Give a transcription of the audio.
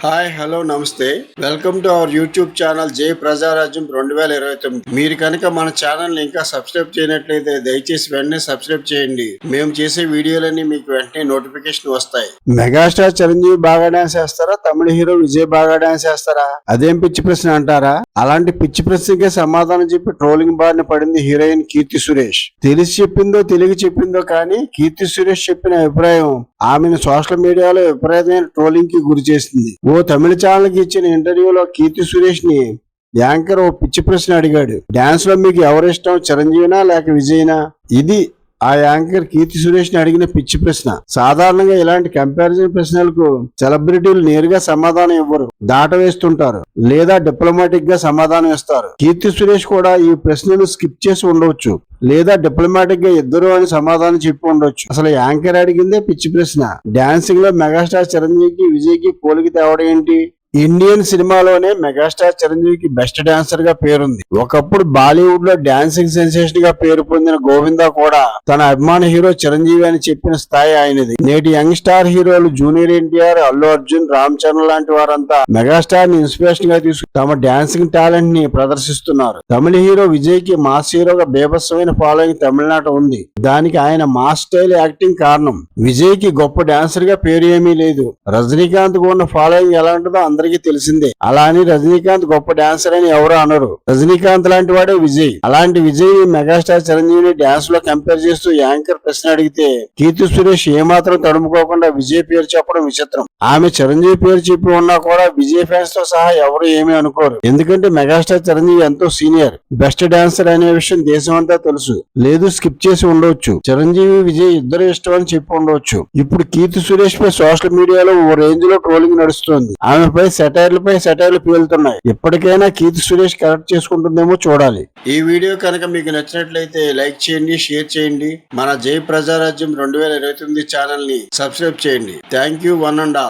Hi hello నమస్తే welcome to our YouTube channel జై ప్రజారాజ్యం 2029. మీరు కనుక మన ఛానల్ ని ఇంకా సబ్స్క్రైబ్ చేయనట్లయితే దయచేసి వెంటనే సబ్స్క్రైబ్ చేయండి. మేము చేసే వీడియోలన్నీ మీకు వెంటనే నోటిఫికేషన్ వస్తాయి. మెగాస్టార్ చిరంజీవి బాగా డాన్స్ చేస్తారా, తమిళ హీరో విజయ్ బాగా డాన్స్ చేస్తారా? అదేం పిచ్చి ప్రశ్న అంటారా? అలాంటి పిచ్చి ప్రశ్నకే సమాధానం చెప్పి ట్రోలింగ్ బారిన పడింది హీరోయిన్ కీర్తి సురేష్. తెలిసి చెప్పిందో తెలియక చెప్పిందో కానీ కీర్తి సురేష్ చెప్పిన అభిప్రాయం ఆమెను సోషల్ మీడియాలో విపరీతమైన ట్రోలింగ్ కి గురి చేసింది. ఓ తమిళ ఛానల్ కి ఇచ్చిన ఇంటర్వ్యూలో కీర్తి సురేష్ ని యాంకర్ ఓ పిచ్చి ప్రశ్న అడిగాడు. డాన్స్ లో మీకు ఎవరిష్టం, చిరంజీవినా లేక విజయ్నా? ఇది ఆ యాంకర్ కీర్తి సురేష్ ని అడిగిన పిచ్చి ప్రశ్న. సాధారణంగా ఇలాంటి కంపారిజన్ ప్రశ్నలకు సెలబ్రిటీలు నేరుగా సమాధానం ఇవ్వరు, దాటవేస్తుంటారు లేదా డిప్లొమాటిక్ గా సమాధానం ఇస్తారు. కీర్తి సురేష్ కూడా ఈ ప్రశ్నను స్కిప్ చేసి ఉండవచ్చు లేదా డిప్లొమాటిక్ గా ఇద్దరు అని సమాధానం చెప్పి ఉండొచ్చు. అసలు యాంకర్ అడిగిందే పిచ్చి ప్రశ్న. డాన్సింగ్ లో మెగాస్టార్ చిరంజీవికి విజయ్ కి పోలికి తేవడం ఏంటి? ఇండియన్ సినిమాలోనే మెగాస్టార్ చిరంజీవికి బెస్ట్ డాన్సర్ గా పేరుంది. ఒకప్పుడు బాలీవుడ్ లో డాన్సింగ్ సెన్సేషన్ గా పేరు పొందిన గోవిందా కూడా తన అభిమాన హీరో చిరంజీవి అని చెప్పిన స్థాయి ఆయనది. నేటి యంగ్ స్టార్ హీరోలు జూనియర్ ఎన్టీఆర్, అల్లు అర్జున్, రామ్ చరణ్ లాంటి వారంతా మెగాస్టార్ ని ఇన్స్పిరేషన్ గా తీసుకుని తమ డాన్సింగ్ టాలెంట్ ని ప్రదర్శిస్తున్నారు. తమిళ హీరో విజయ్ కి మాస్ హీరోగా బేభత్సమైన ఫాలోయింగ్ తమిళనాట ఉంది. దానికి ఆయన మాస్ స్టైల్ యాక్టింగ్ కారణం. విజయ్ కి గొప్ప డాన్సర్ గా పేరు ఏమీ లేదు. రజనీకాంత్ కు ఉన్న ఫాలోయింగ్ ఎలా ఉంటుందో అందరికీ తెలిసిందే. అలా అని రజనీకాంత్ గొప్ప డాన్సర్ అని ఎవరు అనరు. రజనీకాంత్ లాంటి వాడే విజయ్. అలాంటి విజయ్ మెగాస్టార్ చిరంజీవిని డాన్స్ లో కంపేర్ చేస్తూ యాంకర్ ప్రశ్న అడిగితే కీర్తి సురేష్ ఏమాత్రం తడుముకోకుండా విజయ్ పేరు చెప్పడం విచిత్రం. ఆమె చిరంజీవి పేరు చెప్పి ఉన్నా కూడా విజయ్ ఫ్యాన్స్ తో సహా ఎవరు ఏమీ అనుకోరు. ఎందుకంటే మెగాస్టార్ చిరంజీవి ఎంతో సీనియర్, బెస్ట్ డాన్సర్ అనే విషయం దేశం అంతా తెలుసు. లేదు స్కిప్ చేసి ఉండవచ్చు. చిరంజీవి విజయ్ ఇద్దరు ఇష్టం అని చెప్పి ఉండవచ్చు. ఇప్పుడు కీర్తి సురేష్ పై సోషల్ మీడియాలో ఓ రేంజ్ లో ట్రోలింగ్ నడుస్తోంది. ఆమెపై సెటైర్లు పేలుతున్నాయి. ఎప్పటికైనా కీర్తి సురేష్ కరెక్ట్ చేసుకుంటుందేమో చూడాలి. ఈ వీడియో కనుక మీకు నచ్చినట్లయితే లైక్ చేయండి, షేర్ చేయండి. మన జై ప్రజారాజ్యం 2029 ఛానల్ ని సబ్స్క్రైబ్ చేయండి. Thank you one and all.